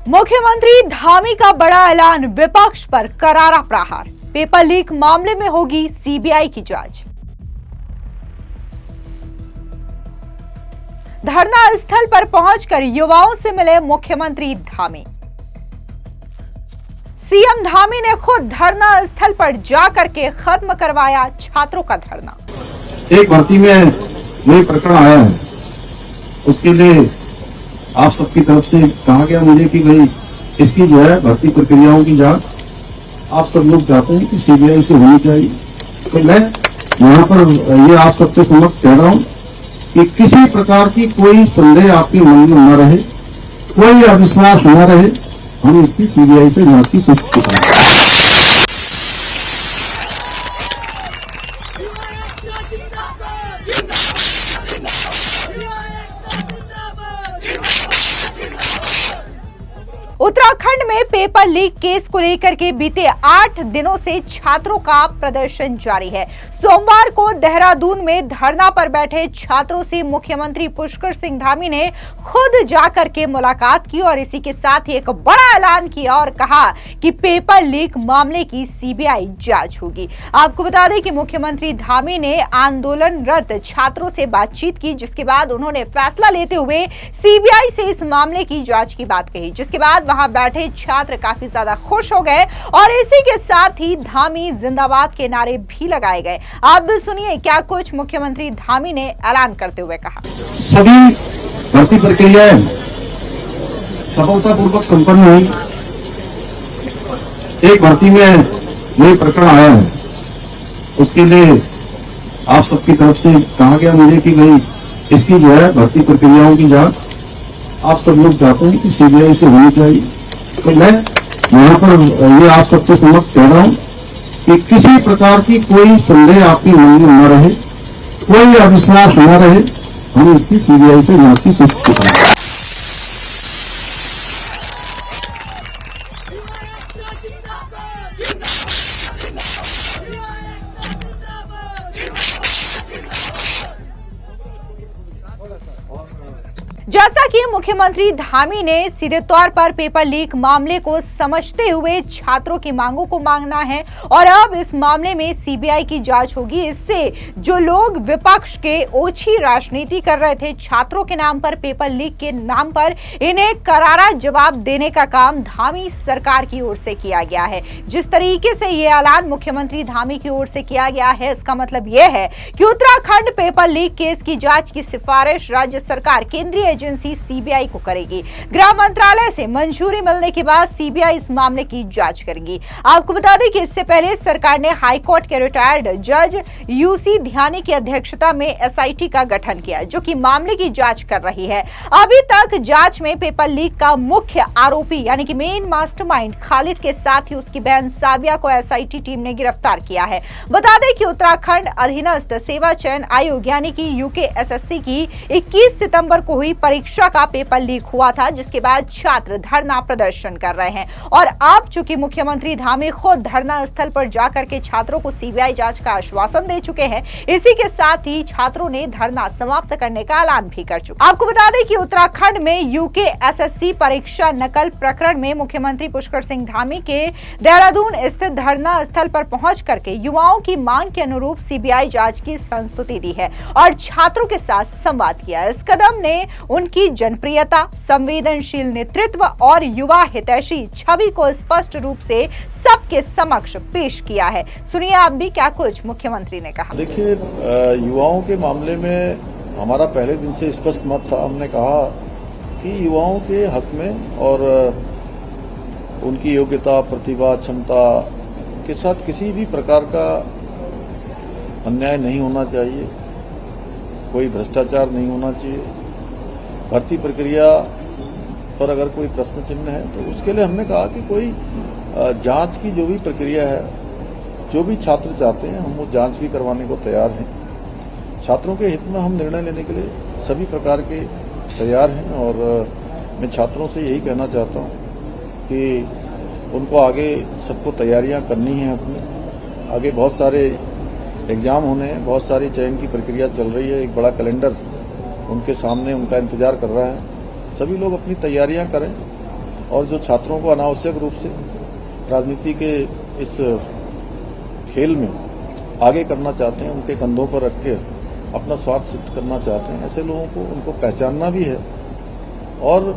मुख्यमंत्री धामी का बड़ा ऐलान, विपक्ष पर करारा प्रहार। पेपर लीक मामले में होगी सीबीआई की जांच। धरना स्थल पर पहुंचकर युवाओं से मिले मुख्यमंत्री धामी। सीएम धामी ने खुद धरना स्थल पर जाकर के खत्म करवाया छात्रों का धरना। एक भर्ती में नई प्रकरण आया है, उसके लिए आप सबकी तरफ से कहा गया मुझे कि भाई इसकी जो है भर्ती प्रक्रियाओं की जांच आप सब लोग चाहते हैं कि सीबीआई से होनी चाहिए। तो मैं यहाँ पर ये आप सबके समक्ष कह रहा हूँ कि किसी प्रकार की कोई संदेह आपके मन में न रहे, कोई अविश्वास न रहे, हम इसकी सीबीआई से जांच की सुनिश्चित करेंगे। उत्तराखंड में पेपर लीक केस को लेकर के बीते 8 दिनों से छात्रों का प्रदर्शन जारी है। सोमवार को देहरादून में धरना पर बैठे छात्रों से मुख्यमंत्री पुष्कर सिंह धामी ने खुद जाकर के मुलाकात की और इसी के साथ ही एक बड़ा ऐलान किया और कहा कि पेपर लीक मामले की सीबीआई जांच होगी। आपको बता दें कि मुख्यमंत्री धामी ने आंदोलनरत छात्रों से बातचीत की, जिसके बाद उन्होंने फैसला लेते हुए सीबीआई से इस मामले की जांच की बात कही, जिसके बाद वहां बैठे छात्र काफी ज्यादा खुश हो गए और इसी के साथ ही धामी जिंदाबाद के नारे भी लगाए गए। आप भी सुनिए क्या कुछ मुख्यमंत्री धामी ने ऐलान करते हुए कहा। सभी भर्ती प्रक्रियाएं सफलतापूर्वक संपन्न हुई। एक भर्ती में नई प्रकरण आया है, उसके लिए आप सबकी तरफ से कहा गया मुझे कि भाई इसकी जो है भर्ती प्रक्रियाओं की जांच आप सब लोग चाहते हैं कि सीबीआई से होनी चाहिए। तो मैं यहाँ पर ये आप सबके समक्ष कह रहा हूँ कि किसी प्रकार की कोई संदेह आपके मन में न रहे, कोई अविश्वास न रहे, हम इसकी सीबीआई से जांच की सुनिश्चित करेंगे। जैसा कि मुख्यमंत्री धामी ने सीधे तौर पर पेपर लीक मामले को समझते हुए छात्रों की मांगों को मांगना है और अब इस मामले में सीबीआई की जांच होगी। इससे जो लोग विपक्ष के ओछी राजनीति कर रहे थे छात्रों के नाम पर, पेपर लीक के नाम पर, इन्हें करारा जवाब देने का काम धामी सरकार की ओर से किया गया है। जिस तरीके से ये ऐलान मुख्यमंत्री धामी की ओर से किया गया है, इसका मतलब यह है कि उत्तराखंड पेपर लीक केस की जांच की सिफारिश राज्य सरकार केंद्रीय एजेंसी सीबीआई को करेगी। गृह मंत्रालय से मंजूरी मिलने के बाद सीबीआई इस मामले की जांच करेगी। आपको बता दें कि इससे पहले सरकार ने हाई कोर्ट के रिटायर्ड जज यूसी ध्यानी की अध्यक्षता में एसआईटी का गठन किया, जो कि मामले की जांच कर रही है। अभी तक जांच में पेपर लीक का मुख्य आरोपी यानी कि मेन मास्टरमाइंड खालिद के साथ ही उसकी बहन साबिया को एसआईटी टीम ने गिरफ्तार किया है। बता दें कि उत्तराखंड अधीनस्थ सेवा चयन आयोग यानी कि यूकेएसएससी की 21 सितंबर को हुई परीक्षा का पेपर लीक हुआ था, जिसके बाद छात्र धरना प्रदर्शन कर रहे हैं और अब चूंकि मुख्यमंत्री धामी खुद धरना स्थल पर जाकर के छात्रों को सीबीआई जांच का आश्वासन दे चुके हैं, इसी के साथ ही छात्रों ने धरना समाप्त करने का ऐलान भी कर चुके। आपको बता दें कि उत्तराखंड में यूकेएसएससी परीक्षा नकल प्रकरण में मुख्यमंत्री पुष्कर सिंह धामी के देहरादून स्थित धरना स्थल पर पहुंच करके युवाओं की मांग के अनुरूप सीबीआई जांच की संस्तुति दी है और छात्रों के साथ संवाद किया। इस कदम ने उनकी जनप्रियता, संवेदनशील नेतृत्व और युवा हितैषी छवि को स्पष्ट रूप से सबके समक्ष पेश किया है। सुनिए आप भी क्या कुछ मुख्यमंत्री ने कहा। देखिए, युवाओं के मामले में हमारा पहले दिन से स्पष्ट मत था। हमने कहा कि युवाओं के हक में और उनकी योग्यता, प्रतिभा, क्षमता के साथ किसी भी प्रकार का अन्याय नहीं होना चाहिए, कोई भ्रष्टाचार नहीं होना चाहिए। भर्ती प्रक्रिया पर अगर कोई प्रश्न चिन्ह है तो उसके लिए हमने कहा कि कोई जांच की जो भी प्रक्रिया है, जो भी छात्र चाहते हैं, हम वो जांच भी करवाने को तैयार हैं। छात्रों के हित में हम निर्णय लेने के लिए सभी प्रकार के तैयार हैं और मैं छात्रों से यही कहना चाहता हूं कि उनको आगे सबको तैयारियां करनी है। अपनी आगे बहुत सारे एग्जाम होने हैं, बहुत सारी चयन की प्रक्रिया चल रही है, एक बड़ा कैलेंडर उनके सामने उनका इंतजार कर रहा है। सभी लोग अपनी तैयारियां करें और जो छात्रों को अनावश्यक रूप से राजनीति के इस खेल में आगे करना चाहते हैं, उनके कंधों पर रख के अपना स्वार्थ सिद्ध करना चाहते हैं, ऐसे लोगों को उनको पहचानना भी है और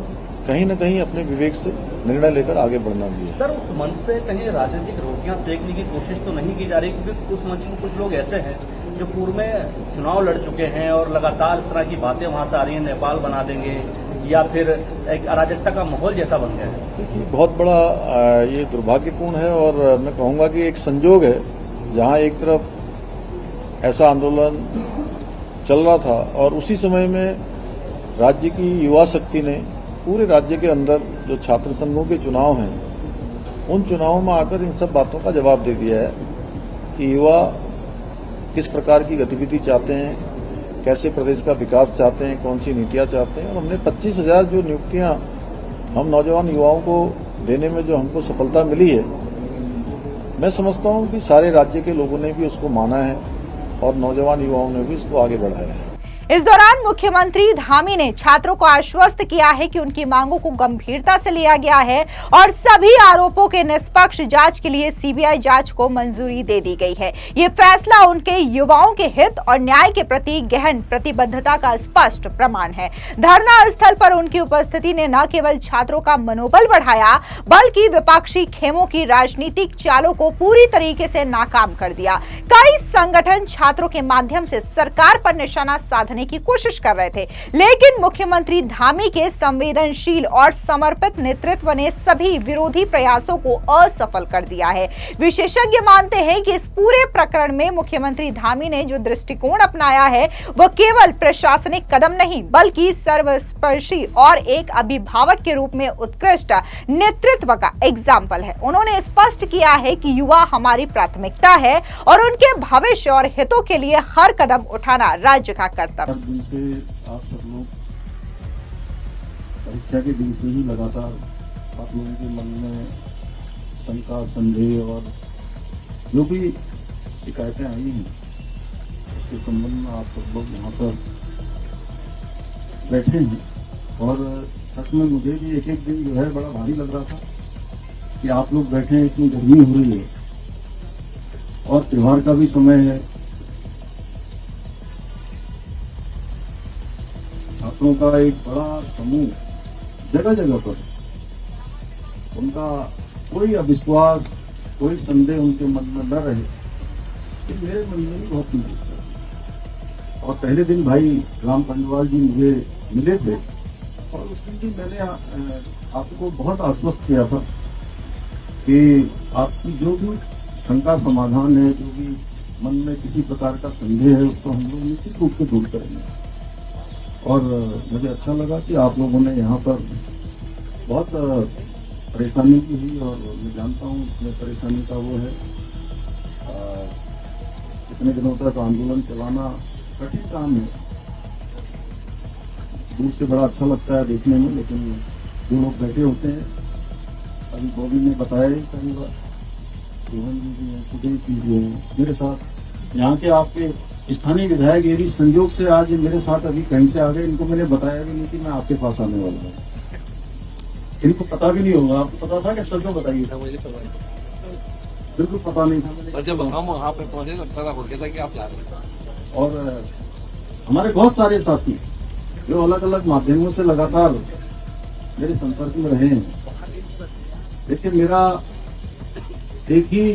कहीं न कहीं अपने विवेक से निर्णय लेकर आगे बढ़ना भी है। सर, उस मंच से कहीं राजनीतिक रोटियां सेकने की कोशिश तो नहीं की जा रही, क्योंकि उस मंच में कुछ लोग ऐसे हैं जो पूर्व में चुनाव लड़ चुके हैं और लगातार इस तरह की बातें वहां से आ रही हैं, नेपाल बना देंगे या फिर एक अराजकता का माहौल जैसा बन गया है। देखिए, बहुत बड़ा ये दुर्भाग्यपूर्ण है और मैं कहूँगा कि एक संजोग है जहाँ एक तरफ ऐसा आंदोलन चल रहा था और उसी समय में राज्य की युवा शक्ति ने पूरे राज्य के अंदर जो छात्र संघों के चुनाव हैं, उन चुनावों में आकर इन सब बातों का जवाब दे दिया है कि युवा किस प्रकार की गतिविधि चाहते हैं, कैसे प्रदेश का विकास चाहते हैं, कौन सी नीतियां चाहते हैं। और हमने 25,000 जो नियुक्तियां हम नौजवान युवाओं को देने में जो हमको सफलता मिली है, मैं समझता हूं कि सारे राज्य के लोगों ने भी उसको माना है और नौजवान युवाओं ने भी इसको आगे बढ़ाया है। इस दौरान मुख्यमंत्री धामी ने छात्रों को आश्वस्त किया है कि उनकी मांगों को गंभीरता से लिया गया है और सभी आरोपों के निष्पक्ष जांच के लिए सीबीआई जांच को मंजूरी दे दी गई है। ये फैसला उनके युवाओं के हित और न्याय के प्रति गहन प्रतिबद्धता का स्पष्ट प्रमाण है। धरना स्थल पर उनकी उपस्थिति ने न केवल छात्रों का मनोबल बढ़ाया, बल्कि विपक्षी खेमों की राजनीतिक चालों को पूरी तरीके से नाकाम कर दिया। कई संगठन छात्रों के माध्यम से सरकार पर निशाना साधने की कोशिश कर रहे थे, लेकिन मुख्यमंत्री धामी के संवेदनशील और समर्पित नेतृत्व ने सभी विरोधी प्रयासों को असफल कर दिया है। विशेषज्ञ मानते हैं कि इस पूरे प्रकरण में मुख्यमंत्री धामी ने जो दृष्टिकोण अपनाया है, वह केवल प्रशासनिक कदम नहीं, बल्कि सर्वस्पर्शी और एक अभिभावक के रूप में उत्कृष्ट नेतृत्व का एग्जाम्पल है। उन्होंने स्पष्ट किया है कि युवा हमारी प्राथमिकता है और उनके भविष्य और हितों के लिए हर कदम उठाना राज्य का कर्तव्य। हर दिन से आप सब लोग परीक्षा के दिन से ही लगातार आप लोगों के मन में शंका, संदेह और जो भी शिकायतें आई हैं, उसके संबंध में आप सब लोग यहाँ पर बैठे हैं और सच में मुझे भी एक एक दिन जो है बड़ा भारी लग रहा था कि आप लोग बैठे हैं, इतनी गर्मी हो रही है और त्योहार का भी समय है। छात्रों का एक बड़ा समूह जगह जगह पर, उनका कोई अविश्वास, कोई संदेह उनके मन में न रहे, कि मेरे मन में भी बहुत चिंतित था। और पहले दिन भाई राम पंडवाल जी मुझे मिले थे और उस दिन भी मैंने आपको बहुत आश्वस्त किया था कि आपकी जो भी शंका समाधान है, जो भी मन में किसी प्रकार का संदेह है, उसको हम लोग निश्चित रूप से दूर करेंगे। और मुझे अच्छा लगा कि आप लोगों ने यहाँ पर बहुत परेशानी की हुई और मैं जानता हूँ इसमें परेशानी का वो है, इतने दिनों तक आंदोलन चलाना कठिन काम है। दूर से बड़ा अच्छा लगता है देखने में, लेकिन जो लोग बैठे होते हैं, अभी बॉबी ने बताया ही सारी बात, रोहन जी भी हैं, सुदेव जी भी हैं मेरे साथ, यहाँ के आपके स्थानीय विधायक ये भी संयोग से आज मेरे साथ अभी कहीं से आ गए। इनको मैंने बताया भी नहीं कि मैं आपके पास आने वाला हूँ, इनको पता भी नहीं होगा। आपको पता था कि सच में बताइए? बिल्कुल पता नहीं था। जब हम वहाँ पे पहुंचे तो पता हो गया था कि आप जा रहे हैं। और हमारे बहुत सारे साथी जो अलग अलग माध्यमों से लगातार मेरे संपर्क में रहे हैं। देखिए, मेरा एक ही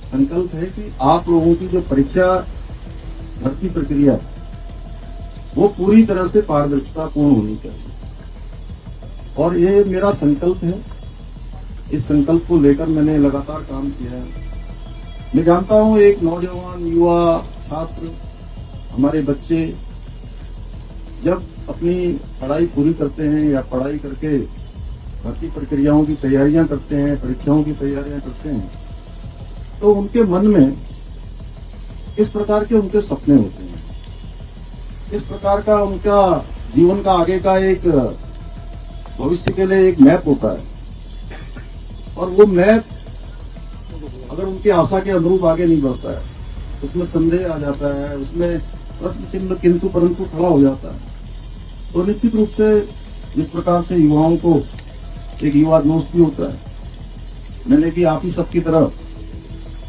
संकल्प है कि आप लोगों की जो परीक्षा भर्ती प्रक्रिया वो पूरी तरह से पारदर्शिता पूर्ण होनी चाहिए और ये मेरा संकल्प है। इस संकल्प को लेकर मैंने लगातार काम किया है। मैं जानता हूं एक नौजवान, युवा, छात्र, हमारे बच्चे जब अपनी पढ़ाई पूरी करते हैं या पढ़ाई करके भर्ती प्रक्रियाओं की तैयारियां करते हैं, परीक्षाओं की तैयारियां करते हैं, तो उनके मन में इस प्रकार के उनके सपने होते हैं, इस प्रकार का उनका जीवन का आगे का एक भविष्य के लिए एक मैप होता है और वो मैप अगर उनकी आशा के अनुरूप आगे नहीं बढ़ता है, उसमें संदेह आ जाता है, उसमें प्रश्न चिन्ह किंतु परंतु खड़ा हो जाता है। तो निश्चित रूप से जिस प्रकार से युवाओं को एक युवा दोस्त भी होता है। मैंने भी आप ही सबकी तरह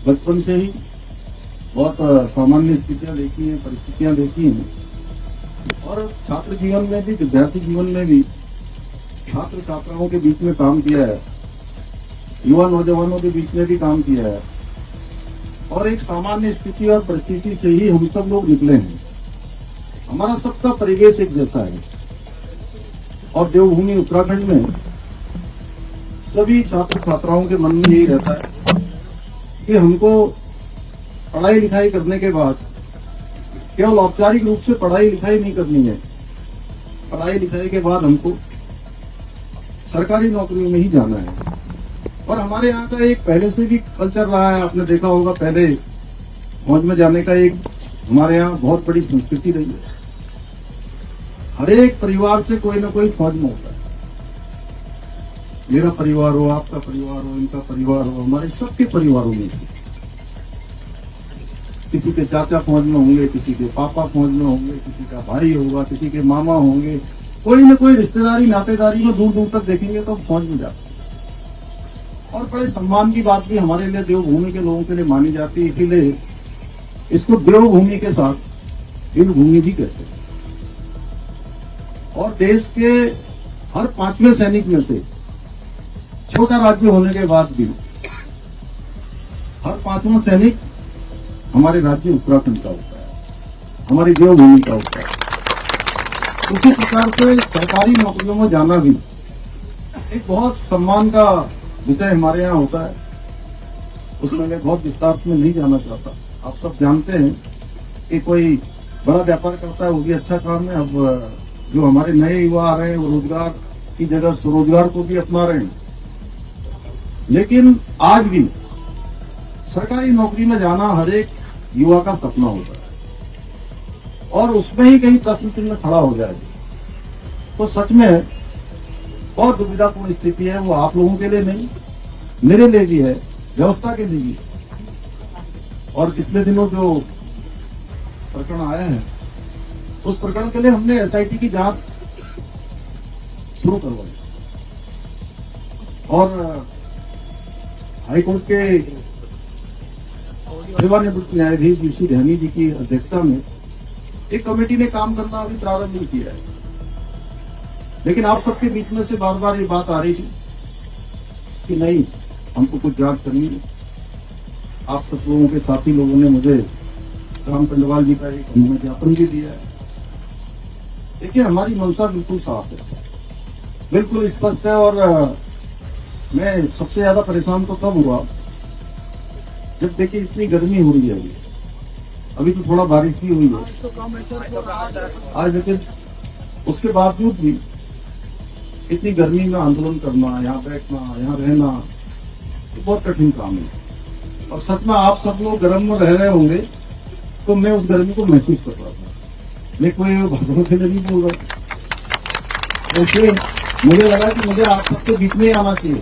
बचपन से ही बहुत सामान्य स्थितियां देखी हैं, परिस्थितियां देखी हैं और छात्र जीवन में भी, विद्यार्थी जीवन में भी छात्र छात्राओं के बीच में काम किया है, युवा नौजवानों के बीच में भी काम किया है और एक सामान्य स्थिति और परिस्थिति से ही हम सब लोग निकले हैं। हमारा सबका परिवेश एक जैसा है और देवभूमि उत्तराखंड में सभी छात्र छात्राओं के मन में यही रहता है कि हमको पढ़ाई लिखाई करने के बाद केवल औपचारिक रूप से पढ़ाई लिखाई नहीं करनी है। पढ़ाई लिखाई के बाद हमको सरकारी नौकरियों में ही जाना है और हमारे यहाँ का एक पहले से भी कल्चर रहा है। आपने देखा होगा, पहले फौज में जाने का एक हमारे यहाँ बहुत बड़ी संस्कृति रही है। हर एक परिवार से कोई ना कोई फौज में होता है। मेरा परिवार हो, आपका परिवार हो, इनका परिवार हो, हमारे सबके परिवारों में से किसी के चाचा फौज में होंगे, किसी के पापा फौज में होंगे, किसी का भाई होगा, किसी के मामा होंगे, कोई न कोई रिश्तेदारी नातेदारी में दूर दूर तक देखेंगे तो फौज में जाते हैं। और बड़े सम्मान की बात भी हमारे लिए देवभूमि के लोगों के लिए मानी जाती है, इसीलिए इसको देवभूमि के साथ वीरभूमि भी कहते हैं। और देश के हर 5वें सैनिक में से छोटा राज्य होने के बाद भी हर 5वां सैनिक हमारे राज्य उत्तराखंड का होता है, हमारी देवभूमि का होता है। उसी प्रकार से सरकारी नौकरियों में जाना भी एक बहुत सम्मान का विषय हमारे यहाँ होता है। उसमें मैं बहुत विस्तार में नहीं जाना चाहता। आप सब जानते हैं कि कोई बड़ा व्यापार करता है, वो भी अच्छा काम है। अब जो हमारे नए युवा आ रहे हैं वो रोजगार की जगह स्वरोजगार को भी अपना रहे हैं, लेकिन आज भी सरकारी नौकरी में जाना हर एक युवा का सपना होता है और उसमें ही कहीं प्रश्न चिन्ह खड़ा हो जाए तो सच में बहुत दुविधापूर्ण स्थिति है। वो आप लोगों के लिए नहीं, मेरे लिए भी है, व्यवस्था के लिए भी। और पिछले दिनों जो प्रकरण आया है उस प्रकरण के लिए हमने एसआईटी की जांच शुरू करवाई और हाईकोर्ट के सेवानिवृत्त न्यायाधीश यूसी ढहनी जी की अध्यक्षता में एक कमेटी ने काम करना अभी प्रारंभ नहीं किया है। लेकिन आप सबके बीच में से बार बार ये बात आ रही थी कि नहीं, हमको कुछ जांच करनी है। आप सब लोगों के साथी लोगों ने मुझे राम कंडवाल जी का एक ज्ञापन भी दिया है। देखिए, हमारी मंशा बिल्कुल साफ है, बिल्कुल स्पष्ट है। और मैं सबसे ज्यादा परेशान तो तब हुआ जब देखिए इतनी गर्मी हो रही है। अभी तो थोड़ा बारिश भी हुई है आज, लेकिन उसके बावजूद भी इतनी गर्मी में आंदोलन करना, यहाँ बैठना, यहाँ रहना, तो बहुत कठिन काम है। और सच में आप सब लोग गर्म में रह रहे होंगे तो मैं उस गर्मी को महसूस कर रहा था। मैं कोई भाषण के लिए नहीं बोल रहा, इसलिए मुझे लगा कि मुझे आप सबके बीच में ही आना चाहिए।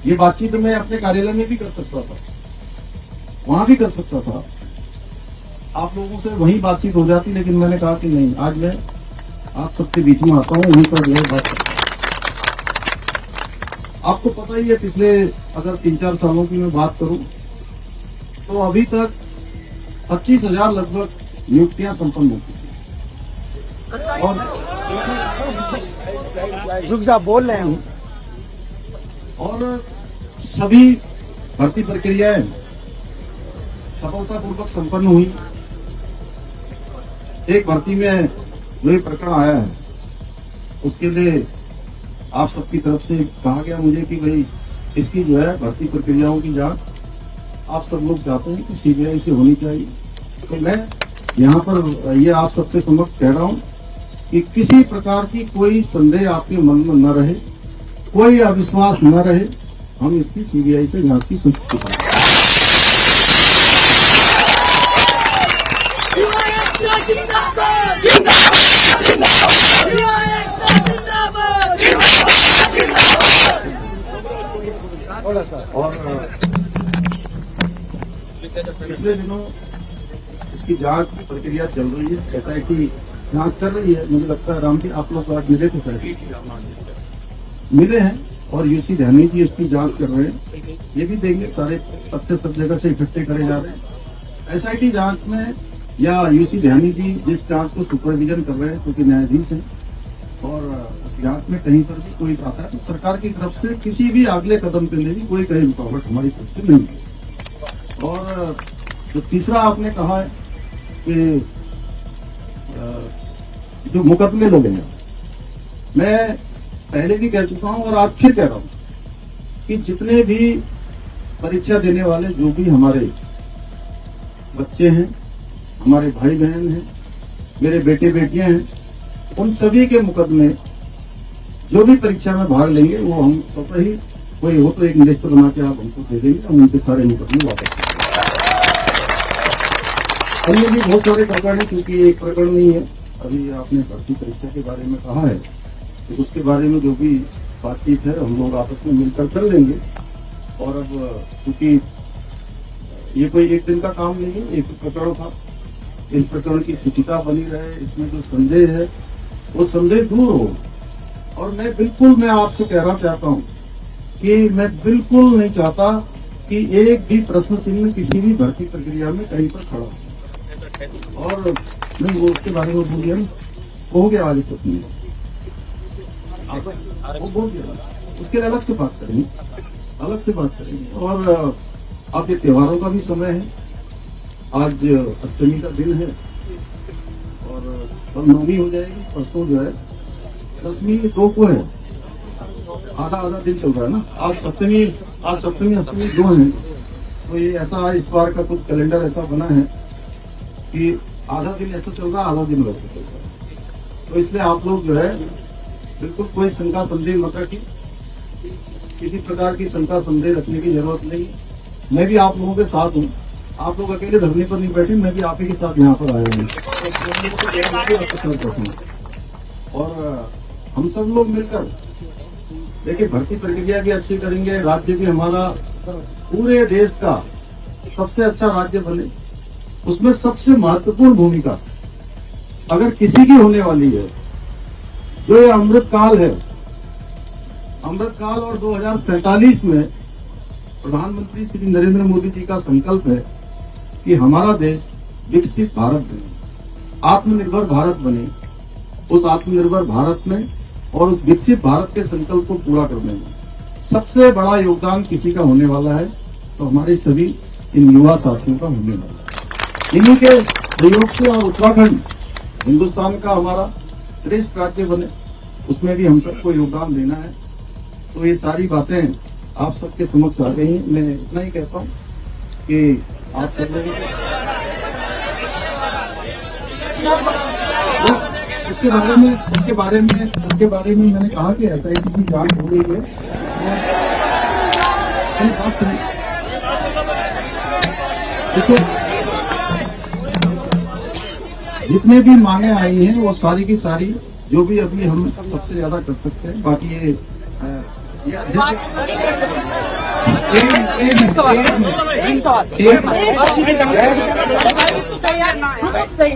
ये बातचीत मैं अपने कार्यालय में भी कर सकता था, वहां भी कर सकता था, आप लोगों से वहीं बातचीत हो जाती, लेकिन मैंने कहा कि नहीं, आज मैं आप सबके बीच में आता हूं, वहीं पर जो है बात करता हूं। आपको पता ही है, पिछले अगर 3-4 सालों की मैं बात करूं तो अभी तक 25,000 लगभग नियुक्तियां संपन्न हो चुकी हैं और बोल रहे हैं और सभी भर्ती प्रक्रियाएं सफलतापूर्वक संपन्न हुई। एक भर्ती में जो ये प्रकरण आया है उसके लिए आप सबकी तरफ से कहा गया मुझे कि भाई इसकी जो है भर्ती प्रक्रियाओं की जांच आप सब लोग चाहते हैं कि सीबीआई से होनी चाहिए। तो मैं यहाँ पर ये आप सबके समक्ष कह रहा हूँ कि किसी प्रकार की कोई संदेह आपके मन में न रहे, कोई अविश्वास न रहे, हम इसकी सीबीआई से जांच की संस्तुति करें। और पिछले दिनों इसकी जांच की प्रक्रिया चल रही है, एसआईटी जांच कर रही है। मुझे लगता है राम जी आप लोग आज मिले थे सर, मिले हैं और यूसी ध्यानी जी उसकी जांच कर रहे हैं। ये भी देंगे, सारे तथ्य सब जगह से इकट्ठे करे जा रहे हैं। एसआईटी जांच में या यूसी ध्यानी जी जिस जांच को सुपरविजन कर रहे हैं क्योंकि न्यायाधीश हैं, और उस जांच में कहीं पर भी कोई आता है तो सरकार की तरफ से किसी भी अगले कदम के लिए भी कोई कहीं रुकावट हमारी तरफ से नहीं है। और जो तीसरा आपने कहा है कि जो मुकदमे लोग हैं, मैं पहले भी कह चुका हूं और आज फिर कह रहा हूं कि जितने भी परीक्षा देने वाले जो भी हमारे बच्चे हैं, हमारे भाई बहन हैं, मेरे बेटे बेटियां हैं, उन सभी के मुकदमे जो भी परीक्षा में भाग लेंगे वो हम स्वतः ही कोई हो तो एक लिस्ट बना के आप हमको दे देंगे, हम उनके सारे मुकदमे वापस अन्य भी बहुत सारे प्रकरण है, क्योंकि एक प्रकरण नहीं है। अभी आपने भर्ती परीक्षा के बारे में कहा है तो उसके बारे में जो भी बातचीत है हम लोग आपस में मिलकर कर लेंगे। और अब क्योंकि ये कोई एक दिन का काम नहीं है, एक प्रकरण था, इस प्रकरण की शुचिता बनी रहे, इसमें जो संदेह है वो संदेह दूर हो। और मैं आपसे कहना चाहता हूं कि मैं बिल्कुल नहीं चाहता कि एक भी प्रश्न चिन्ह किसी भी भर्ती प्रक्रिया में कहीं पर खड़ा हो। और नहीं वो उसके बारे में बोल दिया ना, हो गया वाली कुछ नहीं, वो बोल दिया, उसके लिए अलग से बात करेंगे। और अब ये त्योहारों का भी समय है, आज अष्टमी का दिन है और कल नवमी हो जाएगी, परसों जो है दसवीं 2 को है, आधा दिन चल रहा है ना। आज सप्तमी अष्टमी 2 है, तो ये ऐसा इस बार का कुछ कैलेंडर ऐसा बना है कि आधा दिन ऐसा चल रहा है, आधा दिन वैसा चल रहा है। तो इसलिए आप लोग जो है बिल्कुल कोई शंका संदेह मत रखिए, किसी प्रकार की शंका संदेह रखने की जरूरत नहीं। मैं भी आप लोगों के साथ हूँ, आप लोग अकेले धरने पर नहीं बैठे, मैं भी आप ही के साथ यहाँ पर आया हूँ। और हम सब लोग मिलकर देखिए भर्ती प्रक्रिया भी अच्छी करेंगे, राज्य भी हमारा पूरे देश का सबसे अच्छा राज्य बने, उसमें सबसे महत्वपूर्ण भूमिका अगर किसी की होने वाली है, जो ये अमृतकाल है, अमृतकाल और 2047 में प्रधानमंत्री श्री नरेंद्र मोदी जी का संकल्प है कि हमारा देश विकसित भारत बने, आत्मनिर्भर भारत बने। उस आत्मनिर्भर भारत में और उस विकसित भारत के संकल्प को पूरा करने में सबसे बड़ा योगदान किसी का होने वाला है तो हमारे सभी इन युवा साथियों का होने वाला है। इन्हीं के सहयोग से और उत्तराखंड हिंदुस्तान का हमारा श्रेष्ठ राज्य बने, उसमें भी हम सबको योगदान देना है। तो ये सारी बातें आप सबके समक्ष आ गई हैं। मैं इतना ही कहता हूँ कि आप सब लोगों इसके बारे में मैंने कहा कि एसआईटी की जांच हो रही है। बात सुनिए, देखिए जितने भी मांगे आई हैं वो सारी की सारी जो भी अभी हम सबसे ज्यादा कर सकते हैं, बाकी ये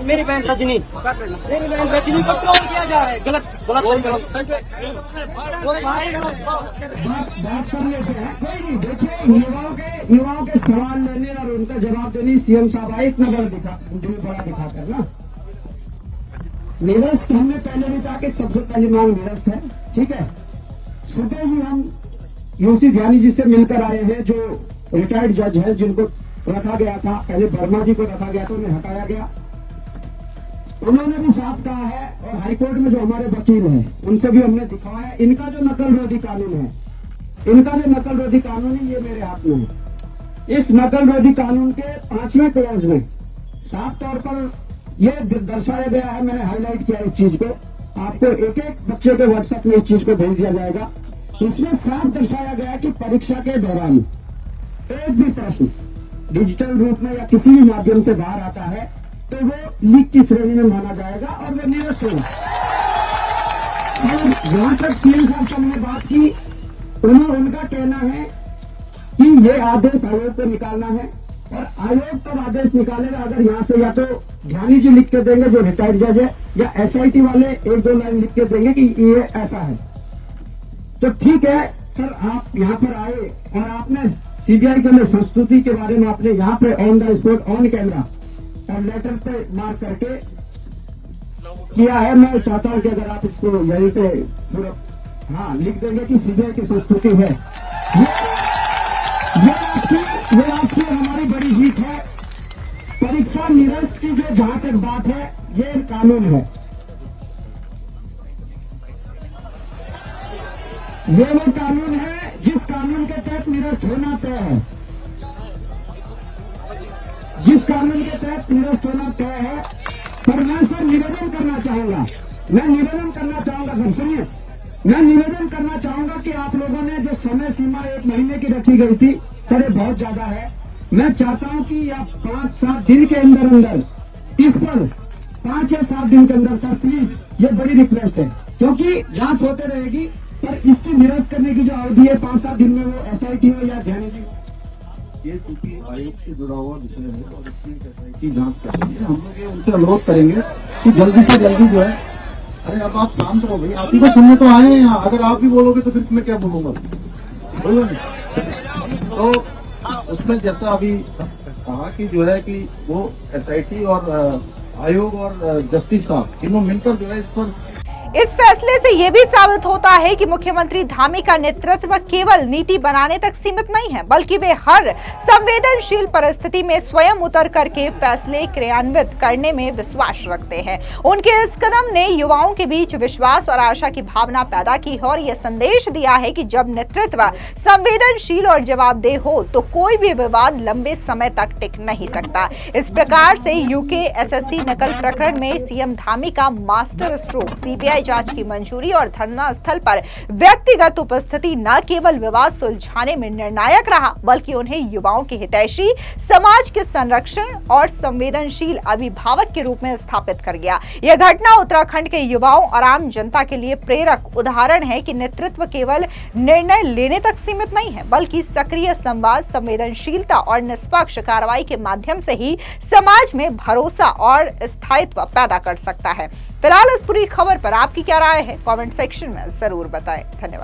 मेरी बहन रजनी को ट्रोल किया जा रहा है, गलत बात कर लेते हैं। कोई नहीं, देखिए युवाओं के सवाल लेने और उनका जवाब देने सीएम साहब आए इतना बड़ा दिखाकर ना। निरस्त हमने पहले भी कहा कि सबसे पहली मांग निरस्त है, ठीक है। सुबह ही हम यूसी ध्यानी जी से मिलकर आए हैं, जो रिटायर्ड जज है, जिनको रखा गया था, पहले वर्मा जी को रखा गया था, उन्हें हटाया गया। उन्होंने भी साफ कहा है, और हाईकोर्ट में जो हमारे वकील हैं उनसे भी हमने दिखाया है, इनका जो नकल रोधी कानून है, ये मेरे हाथ में है। इस नकल रोधी कानून के 5वें क्लॉज में साफ तौर पर यह दर्शाया गया है, मैंने हाईलाइट किया इस चीज को, आपको एक बच्चे के व्हाट्सएप में इस चीज को भेज दिया जाएगा। इसमें साफ दर्शाया गया है कि परीक्षा के दौरान एक भी प्रश्न डिजिटल रूप में या किसी भी माध्यम से बाहर आता है तो वो लीक की श्रेणी में माना जाएगा और वो निरस्त होगा। और जहां तक सीएम साहब से हमने बात की, उनका कहना है कि ये आदेश आयोग को निकालना है, और आयोग तब आदेश निकालेगा अगर यहाँ से या तो ध्यानी जी लिख के देंगे जो रिटायर्ड जज है, या एसआईटी वाले 1-2 लाइन लिख के देंगे कि ये ऐसा है। तो ठीक है सर, आप यहाँ पर आए और आपने सीबीआई के लिए संस्तुति के बारे में आपने यहाँ पे on the spot on camera और लेटर पे मार्क करके किया है। मैं चाहता हूँ कि अगर आप इसको यहीं पे पूरा हाँ लिख देंगे कि सीबीआई की संस्तुति है। ये आपकी हमारी बड़ी जीत है। परीक्षा निरस्त की जो जहां तक बात है, ये कानून है, ये वो कानून है जिस कानून के तहत निरस्त होना तय है, जिस कानून के तहत निरस्त होना तय है। पर मैं सर निवेदन करना चाहूंगा, घर सुनिए, मैं निवेदन करना चाहूंगा कि आप लोगों ने जो समय सीमा 1 महीने की रखी गई थी सर, ये बहुत ज्यादा है। मैं चाहता हूं कि आप 5-7 दिन के अंदर इस पर 5 या 7 दिन के अंदर सर प्लीज, ये बड़ी रिक्वेस्ट है, क्योंकि जांच होते रहेगी, पर इसकी निरस्त करने की जो अवधि है 5-7 दिन में, वो SIT हो या ध्यान ये चूंकि आयोग से जुड़ा हुआ विषय है और इसकी SIT जांच करेंगे, हम लोग ये उनसे अनुरोध करेंगे कि जल्दी से जल्दी जो है, अरे अब आप शांत रहो भाई, आप ही को सुनने तो आए हैं यहाँ, अगर आप भी बोलोगे तो फिर मैं क्या बोलूंगा, बोलो नहीं। तो उसमें जैसा अभी कहा कि जो है कि वो SIT और आयोग और जस्टिस साहब तीनों मिलकर जो है इस पर इस फैसले से यह भी साबित होता है कि मुख्यमंत्री धामी का नेतृत्व केवल नीति बनाने तक सीमित नहीं है, बल्कि वे हर संवेदनशील परिस्थिति में स्वयं उतर करके फैसले क्रियान्वित करने में विश्वास रखते हैं। उनके इस कदम ने युवाओं के बीच विश्वास और आशा की भावना पैदा की है और यह संदेश दिया है कि जब नेतृत्व संवेदनशील और जवाबदेह हो तो कोई भी विवाद लंबे समय तक टिक नहीं सकता। इस प्रकार से यूके SSC नकल प्रकरण में सीएम धामी का मास्टर स्ट्रोक सीबीआई जांच की मंजूरी और धरना स्थल पर व्यक्तिगत उपस्थिति न केवल विवाद सुलझाने में निर्णायक रहा, बल्कि उन्हें युवाओं के हितैषी, समाज के संरक्षण और संवेदनशील अभिभावक के रूप में स्थापित कर गया। यह घटना उत्तराखंड के युवाओं और आम जनता के लिए प्रेरक उदाहरण है कि नेतृत्व केवल निर्णय लेने तक सीमित नहीं है, बल्कि सक्रिय संवाद, संवेदनशीलता और निष्पक्ष कार्रवाई के माध्यम से ही समाज में भरोसा और स्थायित्व पैदा कर सकता है। फिलहाल इस पूरी खबर पर आपकी क्या राय है, कमेंट सेक्शन में जरूर बताएं। धन्यवाद।